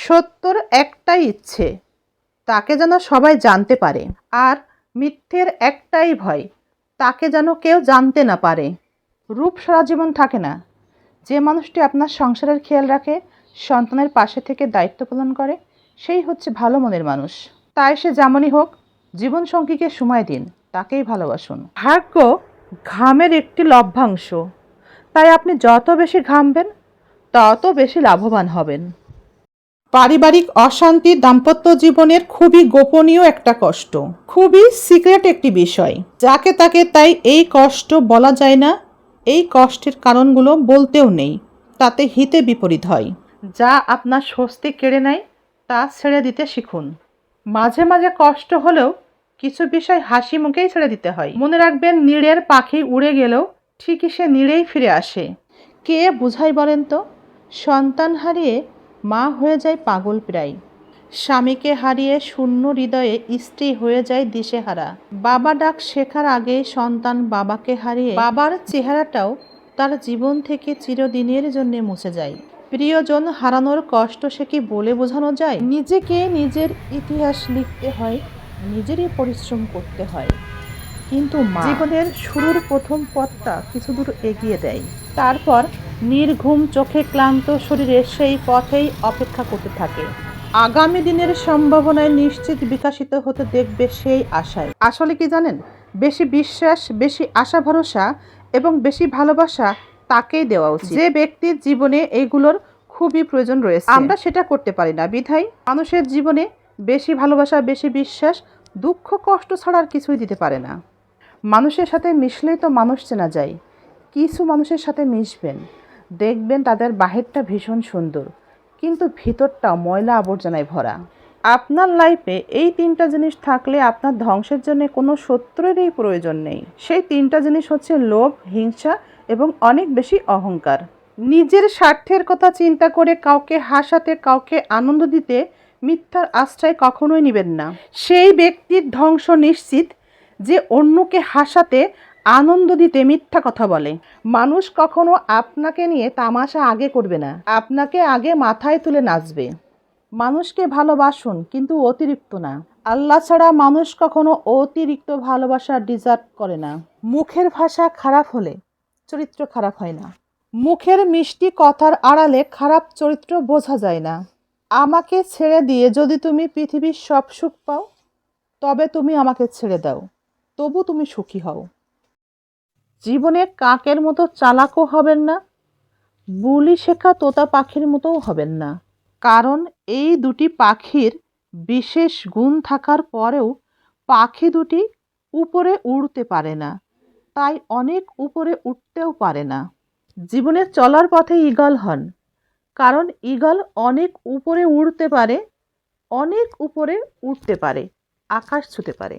সত্যর একটাই ইচ্ছে, তাকে যেন সবাই জানতে পারে, আর মিথ্যের একটাই ভয়, তাকে যেন কেউ জানতে না পারে। রূপ সারা জীবন থাকে না। যে মানুষটি আপনার সংসারের খেয়াল রাখে, সন্তানের পাশে থেকে দায়িত্ব পালন করে, সেই হচ্ছে ভালো মনের মানুষ। তাই সে যেমনই হোক, জীবনসঙ্গীকে সময় দিন, তাকেই ভালোবাসুন। ভাগ্য ঘামের একটি লভ্যাংশ, তাই আপনি যত বেশি ঘামবেন তত বেশি লাভবান হবেন। পারিবারিক অশান্তি দাম্পত্য জীবনের খুবই গোপনীয় একটা কষ্ট, খুবই সিক্রেট একটি বিষয়। যাকে তাকে তাই এই কষ্ট বলা যায় না, এই কষ্টের কারণগুলো বলতেও নেই, তাতে হিতে বিপরীত হয়। যা আপনার স্বস্তি কেড়ে নেয় তা ছেড়ে দিতে শিখুন। মাঝে মাঝে কষ্ট হলেও কিছু বিষয় হাসি মুখেই ছেড়ে দিতে হয়। মনে রাখবেন, নীড়ের পাখি উড়ে গেলেও ঠিকই সে নীড়েই ফিরে আসে। কে বুঝাই বলেন তো? সন্তান হারিয়ে মা হয়ে যায় পাগল প্রায়, স্বামীকে হারিয়ে শূন্য হৃদয়ে স্ত্রী হয়ে যায় দিশেহারা। বাবা ডাক শেখার আগে সন্তান বাবাকে হারিয়ে বাবার চেহারাটাও তার জীবন থেকে চিরদিনের জন্য মুছে যায়। প্রিয়জন হারানোর কষ্ট সে কি বলে বোঝানো যায়? নিজেকে নিজের ইতিহাস লিখতে হয়, নিজেরই পরিশ্রম করতে হয়। কিন্তু জীবনের শুরুর প্রথম পথটা কিছু দূর এগিয়ে দেয়, তারপর নির্ঘুম চোখে ক্লান্ত শরীরে সেই পথেই অপেক্ষা করতে থাকে। আগামী দিনের সম্ভাবনায় নিশ্চিত বিকশিত হতে দেখবে সেই আশায়। আসলে কি জানেন, বেশি বিশ্বাস, বেশি আশা ভরসা এবং বেশি ভালোবাসা তাকেই দেওয়া উচিত যে ব্যক্তির জীবনে এইগুলোর খুবই প্রয়োজন রয়েছে। আমরা সেটা করতে পারি না বিধায় মানুষের জীবনে বেশি ভালোবাসা, বেশি বিশ্বাস, দুঃখ কষ্ট ছাড়া আর কিছুই দিতে পারে না। মানুষের সাথে মিশলেই তো মানুষ চেনা যায়। কিছু মানুষের সাথে মিশবেন, দেখবেন তাদের বাহিরটা ভীষণ সুন্দর, কিন্তু ভিতরটা ময়লা আবর্জনায় ভরা। আপনার লাইফে এই তিনটা জিনিস থাকলে আপনার ধ্বংসের জন্য কোনো শত্রুরই প্রয়োজন নেই। সেই তিনটা জিনিস হচ্ছে লোভ, হিংসা এবং অনেক বেশি অহংকার। নিজের স্বার্থের কথা চিন্তা করে কাউকে হাসাতে, কাউকে আনন্দ দিতে মিথ্যার আশ্রয় কখনোই নেবেন না। সেই ব্যক্তির ধ্বংস নিশ্চিত যে অন্যকে হাসাতে, আনন্দ দিতে মিথ্যা কথা বলে। মানুষ কখনো আপনাকে নিয়ে তামাশা আগে করবে না, আপনাকে আগে মাথায় তুলে নাচবে। মানুষকে ভালোবাসুন, কিন্তু অতিরিক্ত না। আল্লাহ ছাড়া মানুষ কখনো অতিরিক্ত ভালোবাসা ডিজার্ভ করে না। মুখের ভাষা খারাপ হলে চরিত্র খারাপ হয় না। মুখের মিষ্টি কথার আড়ালে খারাপ চরিত্র বোঝা যায় না। আমাকে ছেড়ে দিয়ে যদি তুমি পৃথিবীর সব সুখ পাও, তবে তুমি আমাকে ছেড়ে দাও, তবু তুমি সুখী হও। জীবনে কাকের মতো চালাকও হবেন না, বুলি শেখা তোতা পাখির মতোও হবেন না। কারণ এই দুটি পাখির বিশেষ গুণ থাকার পরেও পাখি দুটি উপরে উড়তে পারে না, তাই অনেক উপরে উঠতেও পারে না। জীবনে চলার পথে ঈগল হন, কারণ ঈগল অনেক উপরে উড়তে পারে, অনেক উপরে উঠতে পারে, আকাশ ছুঁতে পারে।